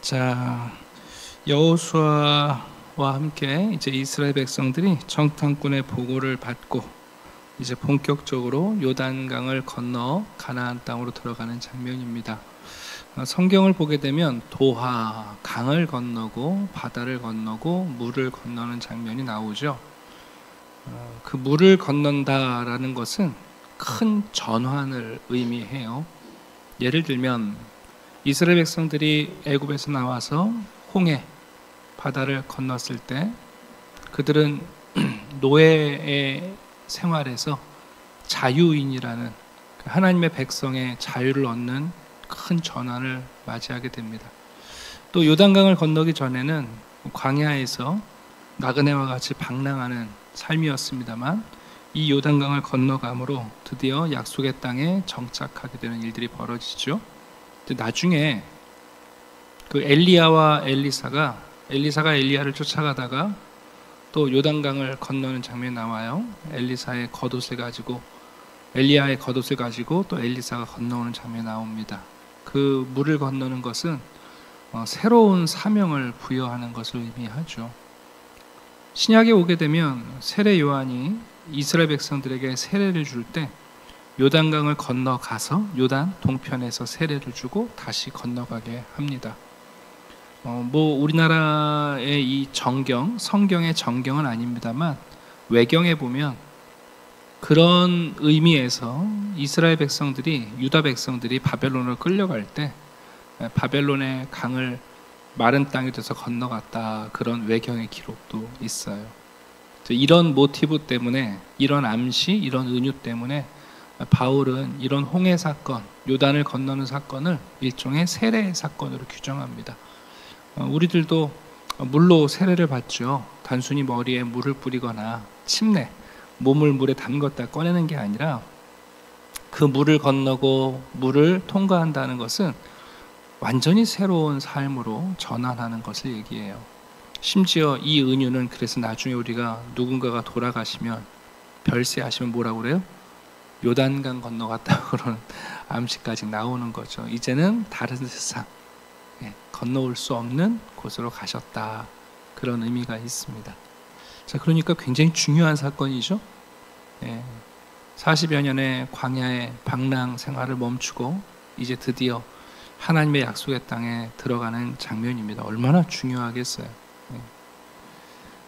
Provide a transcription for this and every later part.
자, 여호수아와 함께 이제 이스라엘 백성들이 정탐꾼의 보고를 받고 이제 본격적으로 요단강을 건너 가나안 땅으로 들어가는 장면입니다. 성경을 보게 되면 도하, 강을 건너고 바다를 건너고 물을 건너는 장면이 나오죠. 그 물을 건넌다라는 것은 큰 전환을 의미해요. 예를 들면 이스라엘 백성들이 애굽에서 나와서 홍해 바다를 건넜을 때 그들은 노예의 생활에서 자유인이라는 하나님의 백성의 자유를 얻는 큰 전환을 맞이하게 됩니다. 또 요단강을 건너기 전에는 광야에서 나그네와 같이 방랑하는 삶이었습니다만 이 요단강을 건너감으로 드디어 약속의 땅에 정착하게 되는 일들이 벌어지죠. 나중에 그 엘리야와 엘리사가 엘리야를 쫓아가다가 또 요단강을 건너는 장면이 나와요. 엘리야의 겉옷을 가지고 또 엘리사가 건너오는 장면이 나옵니다. 그 물을 건너는 것은 새로운 사명을 부여하는 것을 의미하죠. 신약에 오게 되면 세례 요한이 이스라엘 백성들에게 세례를 줄 때 요단강을 건너가서 요단 동편에서 세례를 주고 다시 건너가게 합니다. 우리나라의 이 성경의 정경은 아닙니다만 외경에 보면 그런 의미에서 이스라엘 백성들이, 유다 백성들이 바벨론으로 끌려갈 때 바벨론의 강을 마른 땅이 돼서 건너갔다, 그런 외경의 기록도 있어요. 이런 모티브 때문에, 이런 암시, 이런 은유 때문에 바울은 이런 홍해 사건, 요단을 건너는 사건을 일종의 세례 사건으로 규정합니다. 우리들도 물로 세례를 받죠. 단순히 머리에 물을 뿌리거나 침례, 몸을 물에 담궜다 꺼내는 게 아니라 그 물을 건너고 물을 통과한다는 것은 완전히 새로운 삶으로 전환하는 것을 얘기해요. 심지어 이 은유는 그래서 나중에 우리가 누군가가 돌아가시면 별세하시면 뭐라고 그래요? 요단강 건너갔다고 그러는 암시까지 나오는 거죠. 이제는 다른 세상, 건너올 수 없는 곳으로 가셨다, 그런 의미가 있습니다. 자, 그러니까 굉장히 중요한 사건이죠. 40여 년의 광야의 방랑 생활을 멈추고 이제 드디어 하나님의 약속의 땅에 들어가는 장면입니다. 얼마나 중요하겠어요.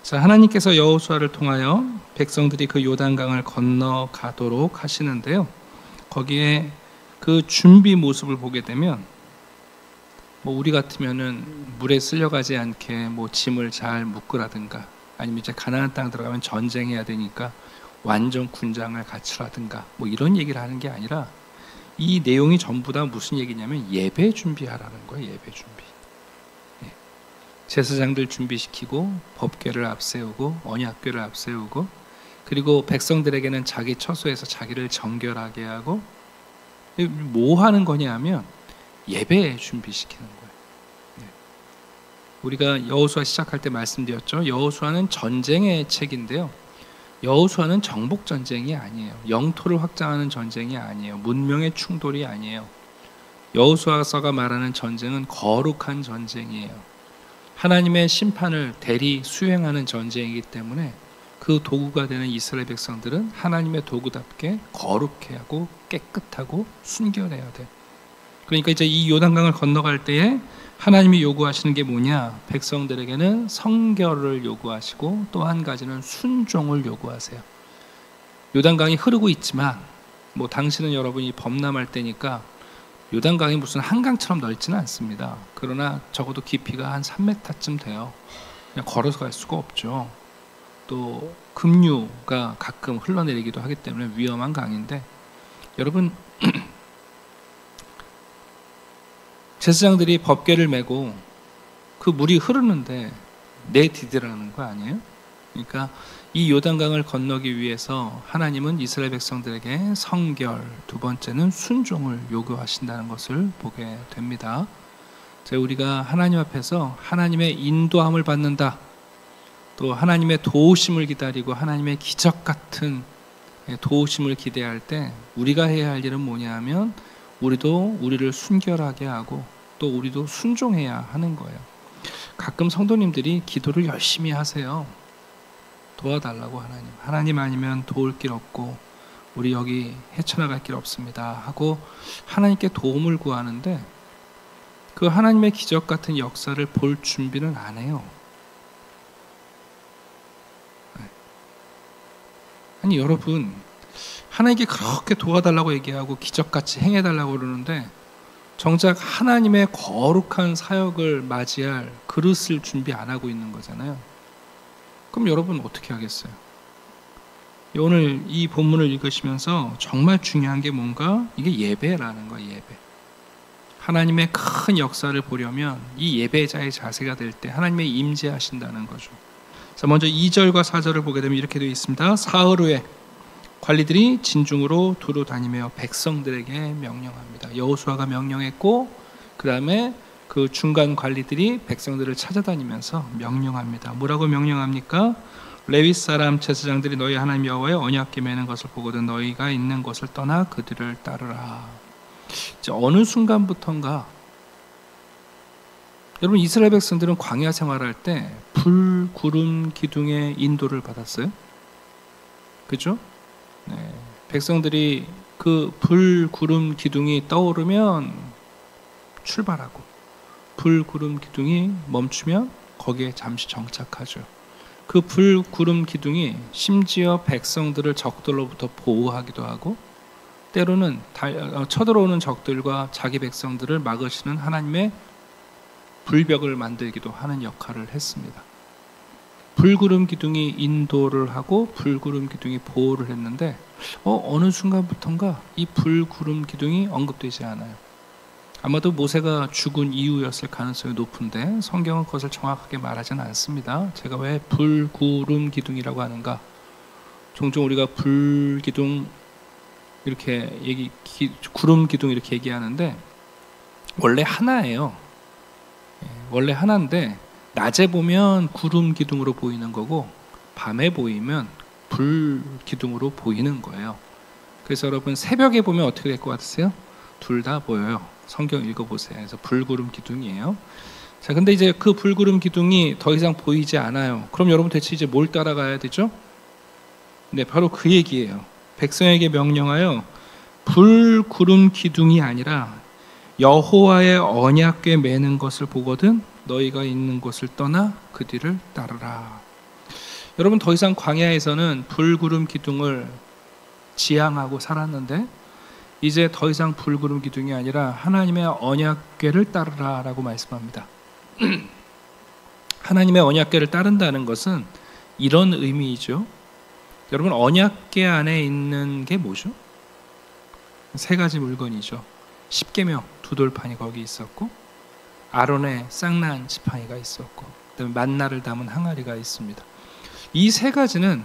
자, 하나님께서 여호수아를 통하여 백성들이 그 요단강을 건너가도록 하시는데요. 거기에 그 준비 모습을 보게 되면 우리 같으면은 물에 쓸려가지 않게 짐을 잘 묶으라든가, 아니면 이제 가나안 땅 들어가면 전쟁해야 되니까 완전 군장을 갖추라든가 이런 얘기를 하는 게 아니라 이 내용이 전부 다 무슨 얘기냐면 예배 준비하라는 거예요. 예배 준비. 제사장들 준비시키고 법궤를 앞세우고 언약궤를 앞세우고, 그리고 백성들에게는 자기 처소에서 자기를 정결하게 하고, 뭐 하는 거냐면 예배 준비시키는 거예요. 우리가 여호수아 시작할 때 말씀드렸죠. 여호수아는 전쟁의 책인데요, 여호수아는 정복 전쟁이 아니에요. 영토를 확장하는 전쟁이 아니에요. 문명의 충돌이 아니에요. 여호수아서가 말하는 전쟁은 거룩한 전쟁이에요. 하나님의 심판을 대리 수행하는 전쟁이기 때문에 그 도구가 되는 이스라엘 백성들은 하나님의 도구답게 거룩해 하고 깨끗하고 순결해야 돼. 그러니까 이제 이 요단강을 건너갈 때에 하나님이 요구하시는 게 뭐냐? 백성들에게는 성결을 요구하시고 또 한 가지는 순종을 요구하세요. 요단강이 흐르고 있지만 당신은 여러분이 범람할 때니까 요단강이 무슨 한강처럼 넓지는 않습니다. 그러나 적어도 깊이가 한 3m쯤 돼요. 그냥 걸어서 갈 수가 없죠. 또 급류가 가끔 흘러내리기도 하기 때문에 위험한 강인데, 여러분 제사장들이 법궤를 메고 그 물이 흐르는데 내디디라는 거 아니에요? 그러니까 이 요단강을 건너기 위해서 하나님은 이스라엘 백성들에게 성결, 두 번째는 순종을 요구하신다는 것을 보게 됩니다. 우리가 하나님 앞에서 하나님의 인도함을 받는다, 또 하나님의 도우심을 기다리고 하나님의 기적 같은 도우심을 기대할 때 우리가 해야 할 일은 뭐냐 하면 우리도 우리를 순결하게 하고 또 우리도 순종해야 하는 거예요. 가끔 성도님들이 기도를 열심히 하세요. 도와달라고 하나님 아니면 도울 길 없고 우리 여기 헤쳐나갈 길 없습니다 하고 하나님께 도움을 구하는데 그 하나님의 기적 같은 역사를 볼 준비는 안 해요. 아니 여러분, 하나님께 그렇게 도와달라고 얘기하고 기적같이 행해달라고 그러는데 정작 하나님의 거룩한 사역을 맞이할 그릇을 준비 안 하고 있는 거잖아요. 그럼 여러분 어떻게 하겠어요? 오늘 이 본문을 읽으시면서 정말 중요한 게 뭔가, 이게 예배라는 거예요. 예배. 하나님의 큰 역사를 보려면 이 예배자의 자세가 될 때 하나님의 임재하신다는 거죠. 자, 먼저 2절과 4절을 보게 되면 이렇게 되어 있습니다. 사흘 후에 관리들이 진중으로 두루 다니며 백성들에게 명령합니다. 여호수아가 명령했고 그 다음에 그 중간 관리들이 백성들을 찾아다니면서 명령합니다. 뭐라고 명령합니까? 레위 사람 제사장들이 너희 하나님 여호와의 언약궤 매는 것을 보거든 너희가 있는 곳을 떠나 그들을 따르라. 이제 어느 순간부턴가 여러분, 이스라엘 백성들은 광야 생활할 때 불, 구름, 기둥의 인도를 받았어요. 그죠? 네. 백성들이 그 불, 구름, 기둥이 떠오르면 출발하고 불, 구름, 기둥이 멈추면 거기에 잠시 정착하죠. 그 불, 구름, 기둥이 심지어 백성들을 적들로부터 보호하기도 하고 때로는 쳐들어오는 적들과 자기 백성들을 막으시는 하나님의 불벽을 만들기도 하는 역할을 했습니다. 불구름 기둥이 인도를 하고 불구름 기둥이 보호를 했는데 어느 순간부턴가 이 불구름 기둥이 언급되지 않아요. 아마도 모세가 죽은 이후였을 가능성이 높은데 성경은 그것을 정확하게 말하지는 않습니다. 제가 왜 불구름 기둥이라고 하는가? 종종 우리가 불기둥 이렇게 구름 기둥 이렇게 얘기하는데 원래 하나예요. 원래 하나인데 낮에 보면 구름 기둥으로 보이는 거고 밤에 보이면 불 기둥으로 보이는 거예요. 그래서 여러분 새벽에 보면 어떻게 될 것 같으세요? 둘 다 보여요. 성경 읽어보세요. 그래서 불구름 기둥이에요. 자, 근데 이제 그 불구름 기둥이 더 이상 보이지 않아요. 그럼 여러분 대체 이제 뭘 따라가야 되죠? 네, 바로 그 얘기예요. 백성에게 명령하여 불구름 기둥이 아니라 여호와의 언약궤 매는 것을 보거든 너희가 있는 곳을 떠나 그 뒤를 따르라. 여러분, 더 이상 광야에서는 불구름 기둥을 지향하고 살았는데 이제 더 이상 불구름 기둥이 아니라 하나님의 언약궤를 따르라 라고 말씀합니다. 하나님의 언약궤를 따른다는 것은 이런 의미이죠. 여러분, 언약궤 안에 있는 게 뭐죠? 세 가지 물건이죠. 십계명 두 돌판이 거기 있었고 아론의 쌍난 지팡이가 있었고 그다음에 만나를 담은 항아리가 있습니다. 이 세 가지는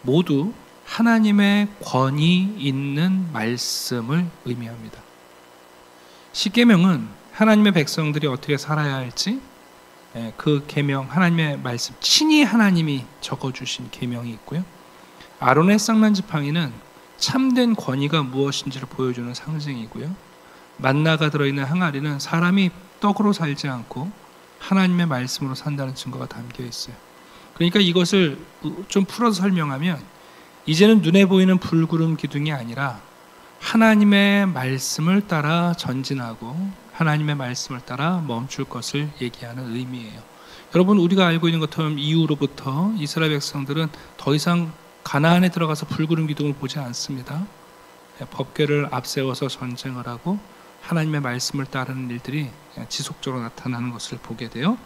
모두 하나님의 권위 있는 말씀을 의미합니다. 십계명은 하나님의 백성들이 어떻게 살아야 할지 그 계명, 하나님의 말씀, 친히 하나님이 적어주신 계명이 있고요. 아론의 쌍난 지팡이는 참된 권위가 무엇인지를 보여주는 상징이고요. 만나가 들어있는 항아리는 사람이 떡으로 살지 않고 하나님의 말씀으로 산다는 증거가 담겨 있어요. 그러니까 이것을 좀 풀어서 설명하면 이제는 눈에 보이는 불구름 기둥이 아니라 하나님의 말씀을 따라 전진하고 하나님의 말씀을 따라 멈출 것을 얘기하는 의미예요. 여러분, 우리가 알고 있는 것처럼 이후로부터 이스라엘 백성들은 더 이상 가나안에 들어가서 불구름 기둥을 보지 않습니다. 법궤를 앞세워서 전쟁을 하고 하나님의 말씀을 따르는 일들이 지속적으로 나타나는 것을 보게 돼요.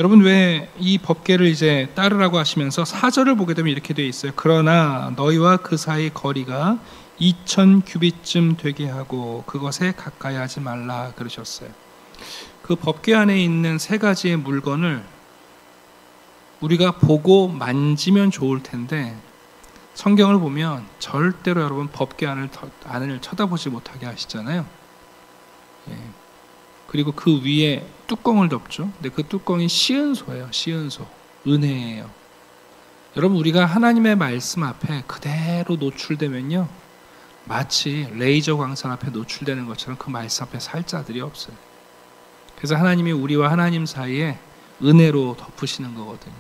여러분, 왜 이 법궤를 이제 따르라고 하시면서 4절을 보게 되면 이렇게 되어 있어요. 그러나 너희와 그 사이 거리가 2000 규빗쯤 되게 하고 그것에 가까이 하지 말라 그러셨어요. 그 법궤 안에 있는 세 가지의 물건을 우리가 보고 만지면 좋을 텐데 성경을 보면 절대로 여러분 법궤 안을 쳐다보지 못하게 하시잖아요. 그리고 그 위에 뚜껑을 덮죠. 근데 그 뚜껑이 시은소예요. 시은소, 은혜예요. 여러분, 우리가 하나님의 말씀 앞에 그대로 노출되면요, 마치 레이저 광선 앞에 노출되는 것처럼 그 말씀 앞에 살 자들이 없어요. 그래서 하나님이 우리와 하나님 사이에 은혜로 덮으시는 거거든요.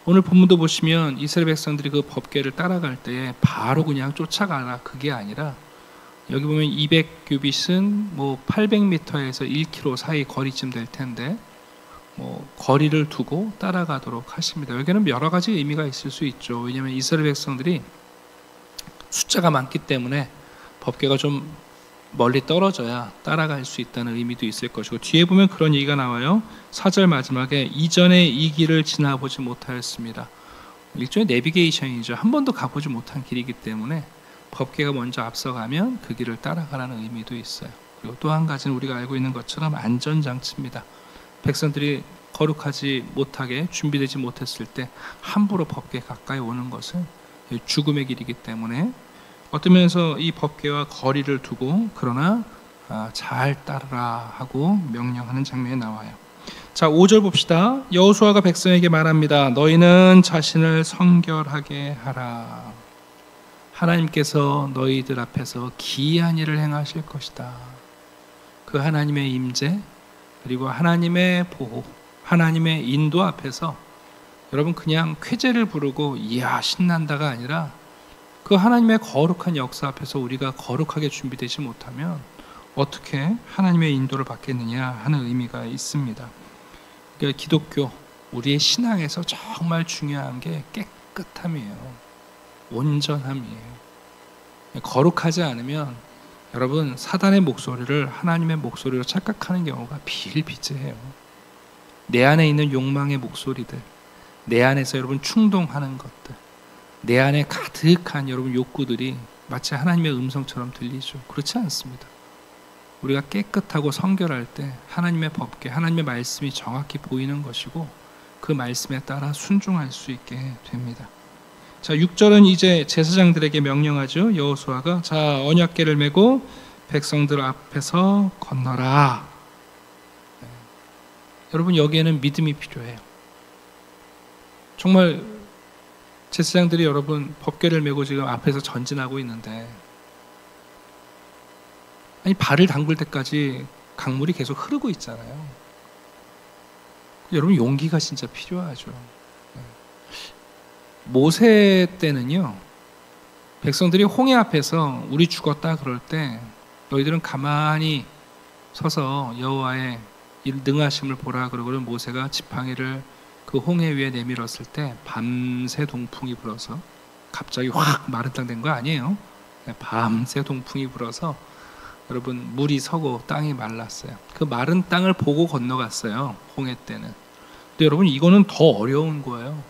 오늘 본문도 보시면 이스라엘 백성들이 그 법궤를 따라갈 때 바로 그냥 쫓아가라 그게 아니라 여기 보면 200규빗은 뭐 800m에서 1km 사이 거리쯤 될 텐데 뭐 거리를 두고 따라가도록 하십니다. 여기는 여러 가지 의미가 있을 수 있죠. 왜냐하면 이스라엘 백성들이 숫자가 많기 때문에 법궤가 좀 멀리 떨어져야 따라갈 수 있다는 의미도 있을 것이고, 뒤에 보면 그런 얘기가 나와요. 4절 마지막에 이전에 이 길을 지나보지 못하였습니다. 일종의 내비게이션이죠. 한 번도 가보지 못한 길이기 때문에 법궤가 먼저 앞서가면 그 길을 따라가라는 의미도 있어요. 그리고 또 한 가지는 우리가 알고 있는 것처럼 안전장치입니다. 백성들이 거룩하지 못하게 준비되지 못했을 때 함부로 법궤에 가까이 오는 것은 죽음의 길이기 때문에 어떤 면에서 이 법궤와 거리를 두고 그러나 잘 따르라 하고 명령하는 장면이 나와요. 자, 5절 봅시다. 여호수아가 백성에게 말합니다. 너희는 자신을 성결하게 하라. 하나님께서 너희들 앞에서 기이한 일을 행하실 것이다. 그 하나님의 임재 그리고 하나님의 보호, 하나님의 인도 앞에서 여러분 그냥 쾌재를 부르고 이야 신난다가 아니라 그 하나님의 거룩한 역사 앞에서 우리가 거룩하게 준비되지 못하면 어떻게 하나님의 인도를 받겠느냐 하는 의미가 있습니다. 그러니까 기독교, 우리의 신앙에서 정말 중요한 게 깨끗함이에요. 온전함이에요. 거룩하지 않으면 여러분 사단의 목소리를 하나님의 목소리로 착각하는 경우가 비일비재해요. 내 안에 있는 욕망의 목소리들, 내 안에서 여러분 충동하는 것들, 내 안에 가득한 여러분 욕구들이 마치 하나님의 음성처럼 들리죠. 그렇지 않습니다. 우리가 깨끗하고 성결할 때 하나님의 법궤, 하나님의 말씀이 정확히 보이는 것이고 그 말씀에 따라 순종할 수 있게 됩니다. 자, 6절은 이제 제사장들에게 명령하죠. 여호수아가 자 언약궤를 메고 백성들 앞에서 건너라. 네. 여러분 여기에는 믿음이 필요해요. 정말 제사장들이 여러분 법궤를 메고 지금 앞에서 전진하고 있는데 아니 발을 담글 때까지 강물이 계속 흐르고 있잖아요. 여러분 용기가 진짜 필요하죠. 모세 때는요, 백성들이 홍해 앞에서 우리 죽었다 그럴 때 너희들은 가만히 서서 여호와의 능하심을 보라 그러고는 모세가 지팡이를 그 홍해 위에 내밀었을 때 밤새 동풍이 불어서 갑자기 확 마른 땅 된 거 아니에요. 밤새 동풍이 불어서 여러분 물이 서고 땅이 말랐어요. 그 마른 땅을 보고 건너갔어요. 홍해 때는. 근데 여러분 이거는 더 어려운 거예요.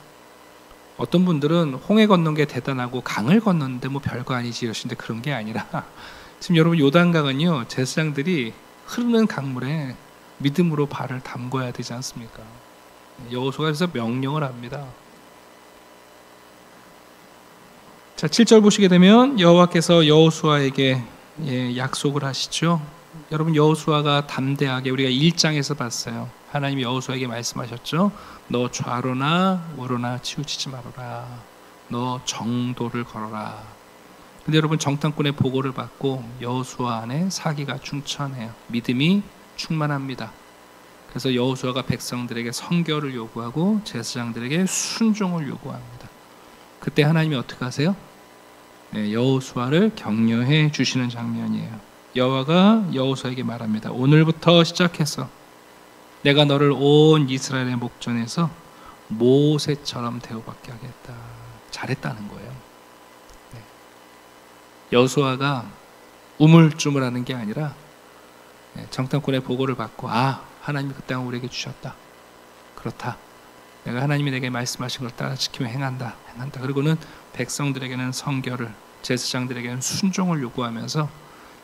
어떤 분들은 홍해 건넌 게 대단하고 강을 건넜는데 뭐 별거 아니지 이러시는데 그런 게 아니라 지금 여러분 요단강은요 제사장들이 흐르는 강물에 믿음으로 발을 담궈야 되지 않습니까? 여호수아가 그래서 명령을 합니다. 자, 7절 보시게 되면 여호와께서 여호수아에게 약속을 하시죠. 여러분 여호수아가 담대하게 우리가 1장에서 봤어요. 하나님이 여호수아에게 말씀하셨죠. 너 좌로나 우로나 치우치지 말아라. 너 정도를 걸어라. 근데 여러분 정탐꾼의 보고를 받고 여호수아 안에 사기가 충천해요. 믿음이 충만합니다. 그래서 여호수아가 백성들에게 성결을 요구하고 제사장들에게 순종을 요구합니다. 그때 하나님이 어떻게 하세요? 네, 여호수아를 격려해 주시는 장면이에요. 여호와가 여호수아에게 말합니다. 오늘부터 시작해서 내가 너를 온 이스라엘의 목전에서 모세처럼 대우받게 하겠다. 잘했다는 거예요. 네. 여호수아가 우물쭈물하는 게 아니라 정탐꾼의 보고를 받고 하나님이 그 땅을 우리에게 주셨다. 그렇다. 내가 하나님이 내게 말씀하신 걸 따라 지키며 행한다. 그리고는 백성들에게는 성결을, 제사장들에게는 순종을 요구하면서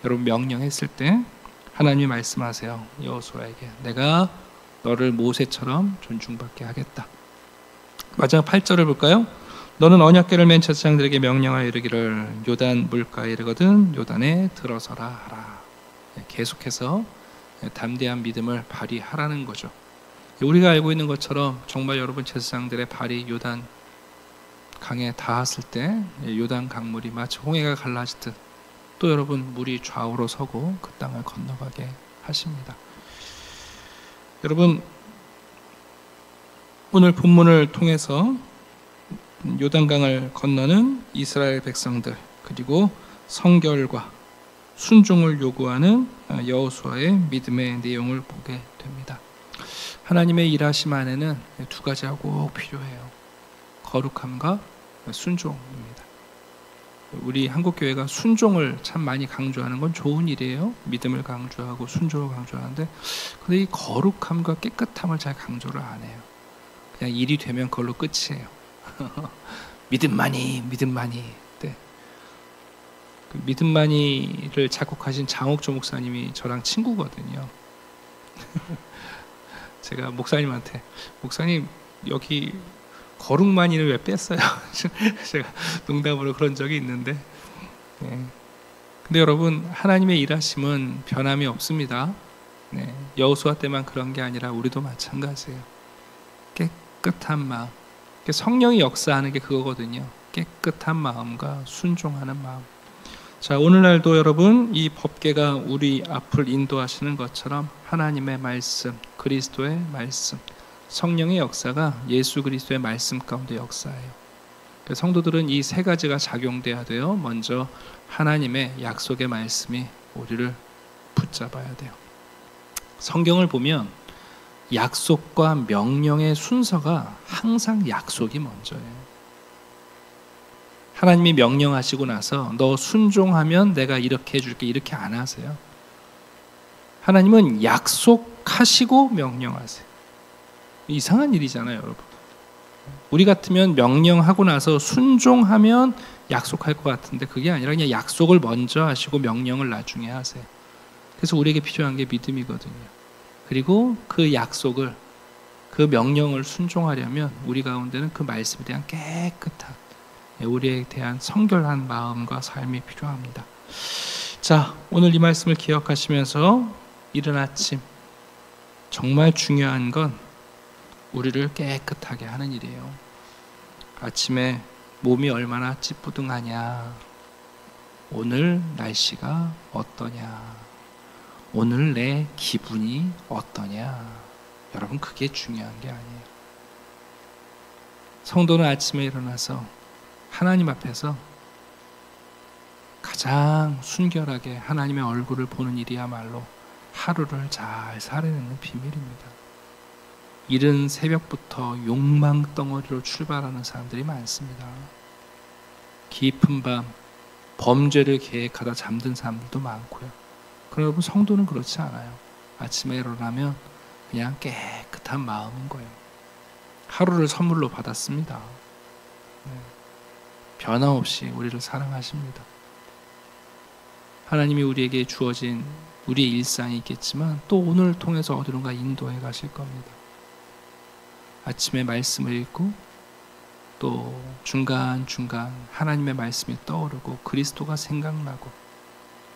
여러분 명령했을 때 하나님이 말씀하세요. 여호수아에게 내가 너를 모세처럼 존중받게 하겠다. 마지막 8절을 볼까요? 너는 언약궤를 맨 제사장들에게 명령하여 이르기를 요단 물가에 이르거든 요단에 들어서라 하라. 계속해서 담대한 믿음을 발휘하라는 거죠. 우리가 알고 있는 것처럼 정말 여러분 제사장들의 발이 요단 강에 닿았을 때 요단 강물이 마치 홍해가 갈라지듯 또 여러분 물이 좌우로 서고 그 땅을 건너가게 하십니다. 여러분, 오늘 본문을 통해서 요단강을 건너는 이스라엘 백성들, 그리고 성결과 순종을 요구하는 여호수아의 믿음의 내용을 보게 됩니다. 하나님의 일하심 안에는 두 가지가 꼭 필요해요. 거룩함과 순종입니다. 우리 한국교회가 순종을 참 많이 강조하는 건 좋은 일이에요. 믿음을 강조하고 순종을 강조하는데, 근데 이 거룩함과 깨끗함을 잘 강조를 안 해요. 그냥 일이 되면 그걸로 끝이에요. 믿음만이. 네. 그 믿음만이를 작곡하신 장옥조 목사님이 저랑 친구거든요. 제가 목사님한테, 목사님 여기 거룩만이를 왜 뺐어요? 제가 농담으로 그런 적이 있는데, 네. 근데 여러분, 하나님의 일하심은 변함이 없습니다. 네. 여호수아 때만 그런 게 아니라 우리도 마찬가지예요. 깨끗한 마음, 성령이 역사하는 게 그거거든요. 깨끗한 마음과 순종하는 마음. 자, 오늘날도 여러분, 이 법궤가 우리 앞을 인도하시는 것처럼 하나님의 말씀, 그리스도의 말씀, 성령의 역사가 예수 그리스도의 말씀 가운데 역사해요. 성도들은 이 세 가지가 작용돼야 돼요. 먼저 하나님의 약속의 말씀이 우리를 붙잡아야 돼요. 성경을 보면 약속과 명령의 순서가 항상 약속이 먼저예요. 하나님이 명령하시고 나서 너 순종하면 내가 이렇게 해줄게, 이렇게 안 하세요. 하나님은 약속하시고 명령하세요. 이상한 일이잖아요, 여러분. 우리 같으면 명령하고 나서 순종하면 약속할 것 같은데 그게 아니라 그냥 약속을 먼저 하시고 명령을 나중에 하세요. 그래서 우리에게 필요한 게 믿음이거든요. 그리고 그 약속을, 그 명령을 순종하려면 우리 가운데는 그 말씀에 대한 깨끗한, 우리에 대한 성결한 마음과 삶이 필요합니다. 자, 오늘 이 말씀을 기억하시면서 이른 아침, 정말 중요한 건 우리를 깨끗하게 하는 일이에요. 아침에 몸이 얼마나 찌뿌둥하냐, 오늘 날씨가 어떠냐, 오늘 내 기분이 어떠냐, 여러분, 그게 중요한 게 아니에요. 성도는 아침에 일어나서 하나님 앞에서 가장 순결하게 하나님의 얼굴을 보는 일이야말로 하루를 잘 살아내는 비밀입니다. 이른 새벽부터 욕망 덩어리로 출발하는 사람들이 많습니다. 깊은 밤 범죄를 계획하다 잠든 사람들도 많고요. 그러나 여러분, 성도는 그렇지 않아요. 아침에 일어나면 그냥 깨끗한 마음인 거예요. 하루를 선물로 받았습니다. 네. 변함없이 우리를 사랑하십니다. 하나님이 우리에게 주어진 우리의 일상이 있겠지만 또 오늘을 통해서 어디론가 인도해 가실 겁니다. 아침에 말씀을 읽고 또 중간중간 하나님의 말씀이 떠오르고 그리스도가 생각나고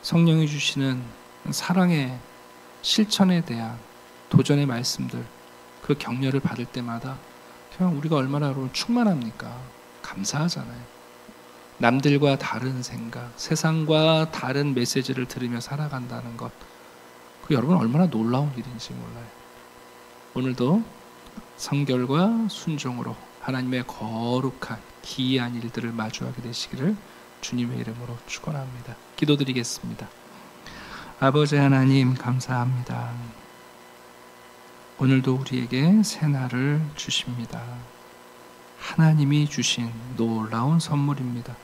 성령이 주시는 사랑의 실천에 대한 도전의 말씀들, 그 격려를 받을 때마다 그냥 우리가 얼마나 여러분 충만합니까? 감사하잖아요. 남들과 다른 생각, 세상과 다른 메시지를 들으며 살아간다는 것, 그 여러분 얼마나 놀라운 일인지 몰라요. 오늘도 성결과 순종으로 하나님의 거룩한 기이한 일들을 마주하게 되시기를 주님의 이름으로 축원합니다. 기도드리겠습니다. 아버지 하나님, 감사합니다. 오늘도 우리에게 새날을 주십니다. 하나님이 주신 놀라운 선물입니다.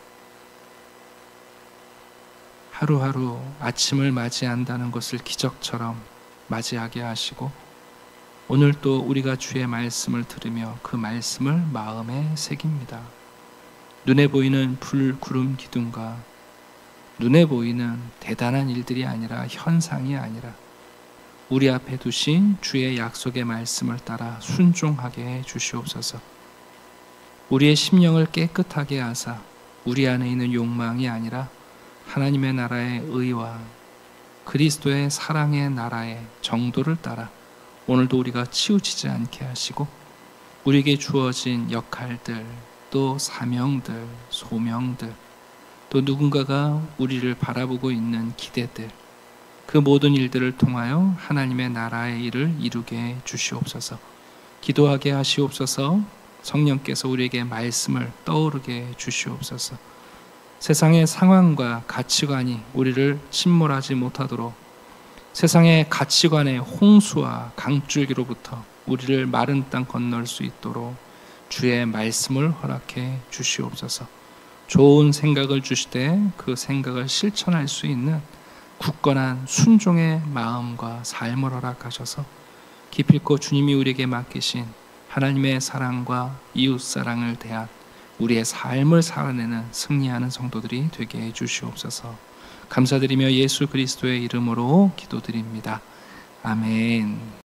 하루하루 아침을 맞이한다는 것을 기적처럼 맞이하게 하시고 오늘 또 우리가 주의 말씀을 들으며 그 말씀을 마음에 새깁니다. 눈에 보이는 불, 구름, 기둥과 눈에 보이는 대단한 일들이 아니라, 현상이 아니라 우리 앞에 두신 주의 약속의 말씀을 따라 순종하게 해 주시옵소서. 우리의 심령을 깨끗하게 하사 우리 안에 있는 욕망이 아니라 하나님의 나라의 의와 그리스도의 사랑의 나라의 정도를 따라 오늘도 우리가 치우치지 않게 하시고 우리에게 주어진 역할들, 또 사명들, 소명들, 또 누군가가 우리를 바라보고 있는 기대들, 그 모든 일들을 통하여 하나님의 나라의 일을 이루게 해 주시옵소서. 기도하게 하시옵소서. 성령께서 우리에게 말씀을 떠오르게 해 주시옵소서. 세상의 상황과 가치관이 우리를 침몰하지 못하도록, 세상의 가치관의 홍수와 강줄기로부터 우리를 마른 땅 건널 수 있도록 주의 말씀을 허락해 주시옵소서. 좋은 생각을 주시되 그 생각을 실천할 수 있는 굳건한 순종의 마음과 삶을 허락하셔서 기필코 주님이 우리에게 맡기신 하나님의 사랑과 이웃사랑을 대한 우리의 삶을 살아내는 승리하는 성도들이 되게 해 주시옵소서. 감사드리며 예수 그리스도의 이름으로 기도드립니다. 아멘.